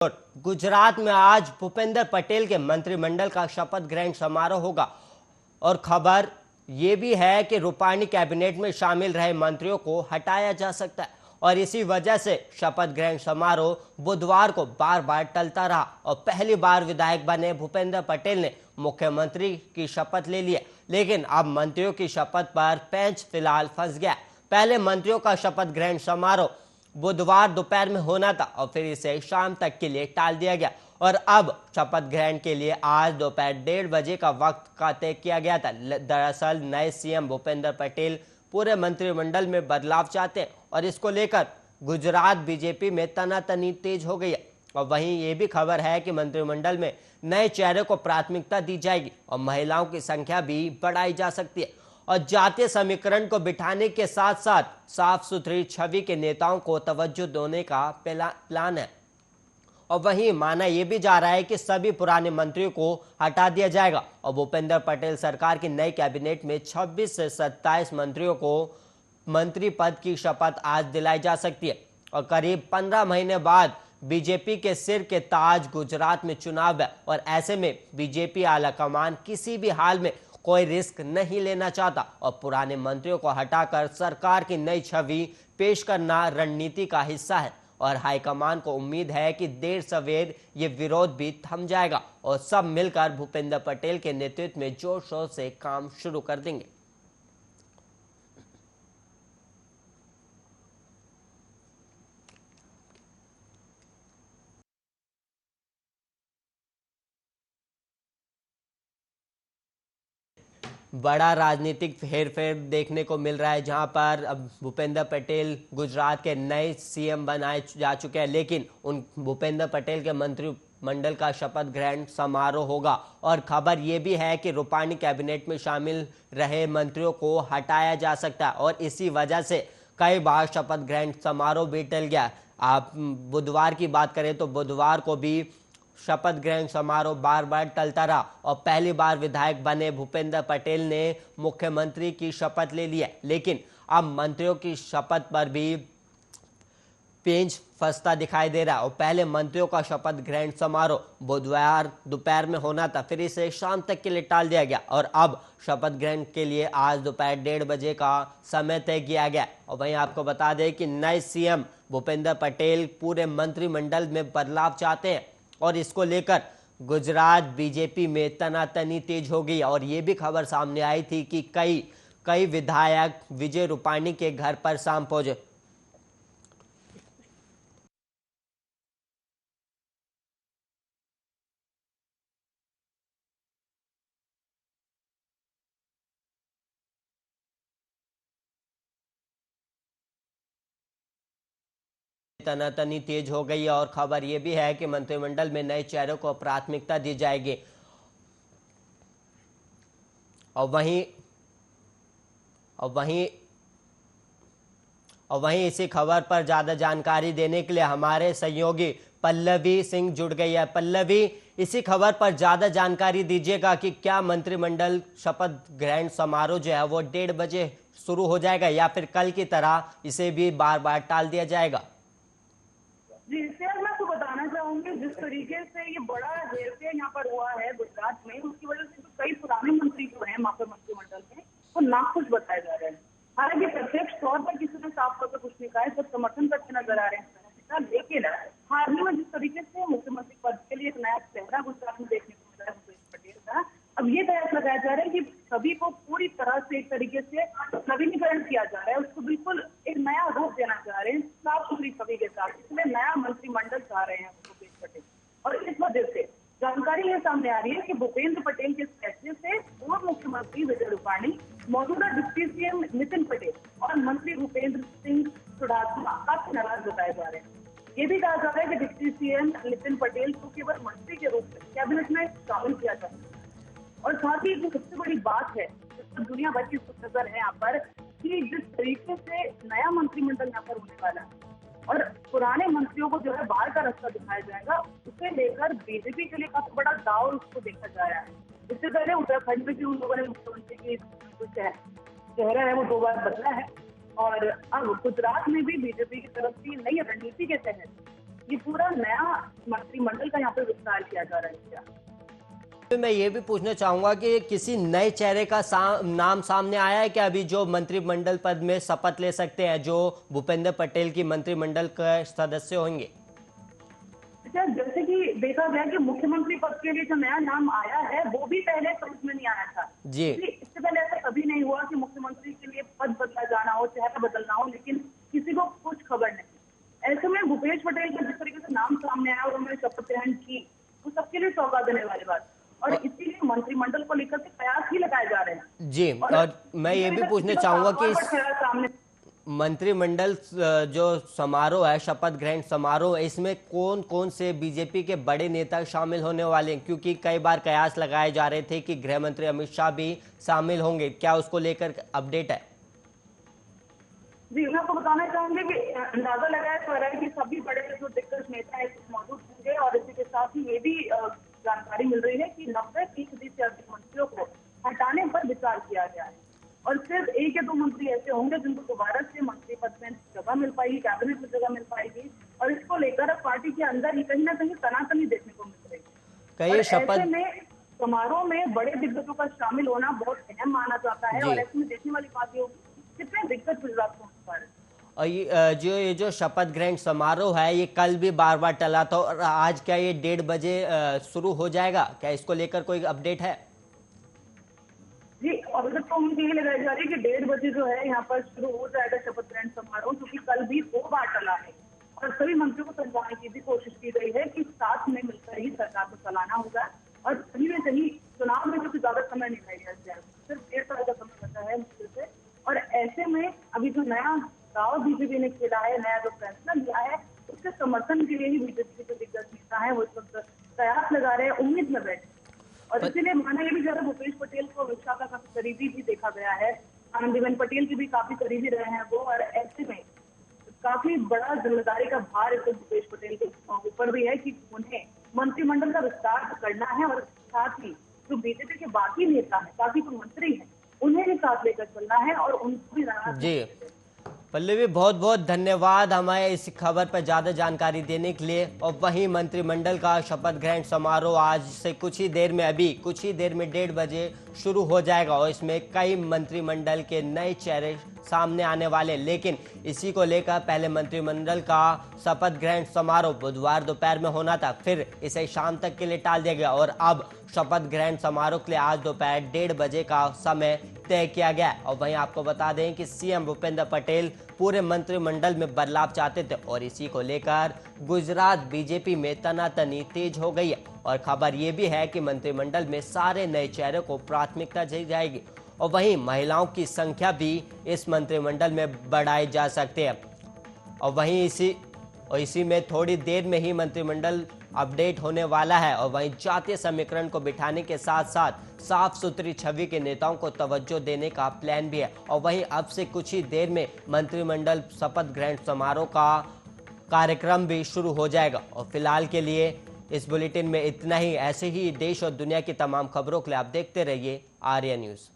और गुजरात में आज भूपेंद्र पटेल के मंत्रिमंडल का शपथ ग्रहण समारोह होगा और खबर ये भी है कि रूपाणी कैबिनेट में शामिल रहे मंत्रियों को हटाया जा सकता है और इसी वजह से शपथ ग्रहण समारोह बुधवार को बार बार टलता रहा और पहली बार विधायक बने भूपेंद्र पटेल ने मुख्यमंत्री की शपथ ले लिया, लेकिन अब मंत्रियों की शपथ पर पेंच फिलहाल फंस गया। पहले मंत्रियों का शपथ ग्रहण समारोह बुधवार दोपहर में होना था और फिर इसे शाम तक के लिए टाल दिया गया और अब शपथ ग्रहण के लिए आज दोपहर 1:30 का वक्त का तय किया गया था। दरअसल नए सीएम भूपेंद्र पटेल पूरे मंत्रिमंडल में बदलाव चाहते हैं और इसको लेकर गुजरात बीजेपी में तनातनी तेज हो गई है। और वहीं ये भी खबर है कि मंत्रिमंडल में नए चेहरे को प्राथमिकता दी जाएगी और महिलाओं की संख्या भी बढ़ाई जा सकती है और जातीय समीकरण को बिठाने के साथ साथ साफ सुथरी छवि के नेताओं को तवज्जो देने का प्लान है। और वहीं माना यह भी जा रहा है कि सभी पुराने मंत्रियों को हटा दिया जाएगा और भूपेंद्र पटेल सरकार की नई कैबिनेट में 26 से 27 मंत्रियों को मंत्री पद की शपथ आज दिलाई जा सकती है और करीब 15 महीने बाद बीजेपी के सिर के ताज गुजरात में चुनाव है और ऐसे में बीजेपी आलाकमान किसी भी हाल में कोई रिस्क नहीं लेना चाहता और पुराने मंत्रियों को हटाकर सरकार की नई छवि पेश करना रणनीति का हिस्सा है और हाईकमान को उम्मीद है कि देर सवेर ये विरोध भी थम जाएगा और सब मिलकर भूपेंद्र पटेल के नेतृत्व में जोर शोर से काम शुरू कर देंगे। बड़ा राजनीतिक हेरफेर देखने को मिल रहा है जहां पर अब भूपेंद्र पटेल गुजरात के नए सीएम बनाए जा चुके हैं, लेकिन उन भूपेंद्र पटेल के मंत्रिमंडल का शपथ ग्रहण समारोह होगा और खबर यह भी है कि रूपाणी कैबिनेट में शामिल रहे मंत्रियों को हटाया जा सकता है और इसी वजह से कई बार शपथ ग्रहण समारोह भी टल गया। आप बुधवार की बात करें तो बुधवार को भी शपथ ग्रहण समारोह बार बार टलता रहा और पहली बार विधायक बने भूपेंद्र पटेल ने मुख्यमंत्री की शपथ ले लिया, लेकिन अब मंत्रियों की शपथ पर भी पेंच फंसता दिखाई दे रहा है और पहले मंत्रियों का शपथ ग्रहण समारोह बुधवार दोपहर में होना था, फिर इसे शाम तक के लिए टाल दिया गया और अब शपथ ग्रहण के लिए आज दोपहर 1:30 का समय तय किया गया। और वहीं आपको बता दें कि नए सीएम भूपेंद्र पटेल पूरे मंत्रिमंडल में बदलाव चाहते हैं और इसको लेकर गुजरात बीजेपी में तनातनी तेज हो गई और ये भी खबर सामने आई थी कि कई विधायक विजय रूपाणी के घर पर शाम पहुंचे। तनातनी तेज हो गई और खबर यह भी है कि मंत्रिमंडल में नए चेहरों को प्राथमिकता दी जाएगी। और वहीं और वहीं और वहीं इसी खबर पर ज्यादा जानकारी देने के लिए हमारे सहयोगी पल्लवी सिंह जुड़ गई है। पल्लवी, इसी खबर पर ज्यादा जानकारी दीजिएगा कि क्या मंत्रिमंडल शपथ ग्रहण समारोह जो है वो 1:30 शुरू हो जाएगा या फिर कल की तरह इसे भी बार बार टाल दिया जाएगा? जी सर, मैं आपको बताना चाहूंगी जिस तरीके से ये बड़ा हेरफेर यहाँ पर हुआ है गुजरात में, उसकी वजह से जो कई पुराने मंत्री जो हैं वहाँ पर मंत्रिमंडल में वो नाखुश बताए जा रहे हैं। हालांकि प्रत्यक्ष तौर पर किसी ने साफ तौर पर कुछ नहीं कहा है, सब समर्थन करते नजर आ रहे हैं, लेकिन हाल ही में जिस तरीके से मुख्यमंत्री पद के लिए एक नया चेहरा गुजरात में देखने को मिला है भूपेंद्र पटेल का, अब ये कयास लगाया जा रहा है कि सभी को पूरी तरह से एक तरीके से नवीनीकरण किया जा रहा है, उसको बिल्कुल एक नया रूप देना चाह रहे हैं साफ सुथरी छवि के साथ, इसलिए नया मंत्रिमंडल चाह रहे हैं भूपेंद्र पटेल। और इस वजह से जानकारी ये सामने आ रही है कि भूपेंद्र पटेल के फैसले से पूर्व मुख्यमंत्री विजय रूपाणी, मौजूदा डिप्टी सीएम नितिन पटेल और मंत्री भूपेंद्र सिंह चुड़ासमा काफी नाराज बताए जा रहे हैं। ये भी कहा जा रहा है कि डिप्टी सीएम नितिन पटेल को केवल मंत्री के रूप में कैबिनेट में शामिल किया जा सकता है। और साथ ही जो सबसे बड़ी बात है जिस दुनिया भर की नजर है यहाँ पर कि जिस तरीके से नया मंत्रिमंडल यहाँ पर होने वाला है और पुराने मंत्रियों को जो है बाहर का रास्ता दिखाया जाएगा, उसे लेकर बीजेपी के लिए काफी बड़ा दाव उसको देखा जा रहा है। इससे पहले उत्तराखंड में भी उन लोगों ने मुख्यमंत्री की जो चेहरा है वो 2 बार बदला है और अब गुजरात में भी बीजेपी की तरफ की नई रणनीति के तहत ये पूरा नया मंत्रिमंडल का यहाँ पे विस्तार किया जा रहा है। मैं ये भी पूछना चाहूंगा कि किसी नए चेहरे का नाम सामने आया है कि अभी जो मंत्रिमंडल पद में शपथ ले सकते हैं, जो भूपेंद्र पटेल की मंत्रिमंडल के सदस्य होंगे? अच्छा, जैसे कि देखा गया कि मुख्यमंत्री पद के लिए जो नया नाम आया है वो भी पहले समझ में नहीं आया था जी। इससे पहले ऐसा कभी नहीं हुआ कि मुख्यमंत्री के लिए पद बदला जाना हो, चेहरा बदलना हो, लेकिन किसी को कुछ खबर नहीं। ऐसे में भूपेश पटेल का जिस तरीके से नाम सामने आया और उन्होंने शपथ ग्रहण की, वो सबके लिए सौगात देने वाली बात, और इसीलिए मंत्रिमंडल को लेकर के प्रयास ही लगाए जा रहे हैं। जी, और मैं ये भी पूछना चाहूंगा कि सामने मंत्रिमंडल जो समारोह है, शपथ ग्रहण समारोह, इसमें कौन कौन से बीजेपी के बड़े नेता शामिल होने वाले हैं? क्योंकि कई बार कयास लगाए जा रहे थे कि गृह मंत्री अमित शाह भी शामिल होंगे, क्या उसको लेकर अपडेट है? जी, मैं आपको बताना चाहूंगी कि अंदाजा लगाया जा रहा है कि सभी बड़े जो दिग्गज नेता है मौजूद होंगे, और इसी के साथ ही ये भी जानकारी मिल रही है कि 90% से अधिक मंत्रियों को हटाने पर विचार किया गया है, और सिर्फ 1 या 2 मंत्री ऐसे होंगे जिनको दोबारा से मंत्री पद में जगह मिल पाएगी, कैबिनेट में जगह मिल पाएगी, और इसको लेकर अब पार्टी के अंदर ही कहीं ना कहीं तनातनी देखने को मिल रही है। ऐसे में समारोह में बड़े दिग्गजों का शामिल होना बहुत अहम माना जाता है, और ऐसे में देखने वाली बात ये होगी कितने दिग्गज गुजरात पहुंच पा रहे हैं। और ये जो शपथ ग्रहण समारोह है, ये कल भी बार बार टला था, और आज क्या ये 1:30 बजे शुरू हो जाएगा? क्या इसको लेकर कोई अपडेट है? जी, अभी तक तो मुझे ये लगाई जा रही है कि 1:30 बजे जो है यहाँ पर शुरू हो जाएगा शपथ ग्रहण समारोह, क्योंकि कल भी 2 बार टला है, और सभी मंत्रियों को समझाने की भी कोशिश की गई है कि साथ में मिलकर ही सरकार को चलाना होगा, और कहीं न कहीं चुनाव में जो ज्यादा समय नहीं लिया जाएगा, सिर्फ 1.5 साल का समय बचा है मुश्किल से। और ऐसे में अभी जो नया दाव बीजेपी ने खेला है, नया जो फैसला लिया है, उसके समर्थन के लिए ही बीजेपी के दिग्गज नेता है वो इस वक्त प्रयास लगा रहे हैं, उम्मीद में बैठे, और इसीलिए माना ये भी जा रहा है भूपेश पटेल को अमित शाह का काफी करीबी भी देखा गया है, आनंदीबेन पटेल की भी काफी करीबी रहे हैं वो, और ऐसे में काफी बड़ा जिम्मेदारी का भार इस भूपेश पटेल के ऊपर भी है कि उन्हें मंत्रिमंडल का विस्तार करना है, और साथ ही जो बीजेपी के बाकी नेता है, बाकी जो मंत्री हैं, उन्हें भी साथ लेकर चलना है, और उनको भी जी। पल्लवी, बहुत बहुत धन्यवाद हमें इस खबर पर ज्यादा जानकारी देने के लिए। और वहीं मंत्रिमंडल का शपथ ग्रहण समारोह आज से कुछ ही देर में 1:30 बजे शुरू हो जाएगा, और इसमें कई मंत्रिमंडल के नए चेहरे सामने आने वाले। लेकिन इसी को लेकर पहले मंत्रिमंडल का शपथ ग्रहण समारोह बुधवार दोपहर में होना था, फिर इसे शाम तक के लिए टाल दिया गया, और अब शपथ ग्रहण समारोह के लिए आज दोपहर 1:30 बजे का समय तय किया गया। और वहीं आपको बता दें कि सीएम भूपेंद्र पटेल पूरे मंत्रिमंडल में बदलाव चाहते थे, और इसी को लेकर गुजरात बीजेपी में तनातनी तेज हो गई है। और खबर ये भी है कि मंत्रिमंडल में सारे नए चेहरों को प्राथमिकता दी जाएगी, और वहीं महिलाओं की संख्या भी इस मंत्रिमंडल में बढ़ाई जा सकती है। और वहीं इसी में थोड़ी देर में ही मंत्रिमंडल अपडेट होने वाला है, और वहीं जातीय समीकरण को बिठाने के साथ साथ साफ सुथरी छवि के नेताओं को तवज्जो देने का प्लान भी है। और वहीं अब से कुछ ही देर में मंत्रिमंडल शपथ ग्रहण समारोह का कार्यक्रम भी शुरू हो जाएगा। और फिलहाल के लिए इस बुलेटिन में इतना ही। ऐसे ही देश और दुनिया की तमाम खबरों के लिए आप देखते रहिए आर्या न्यूज़।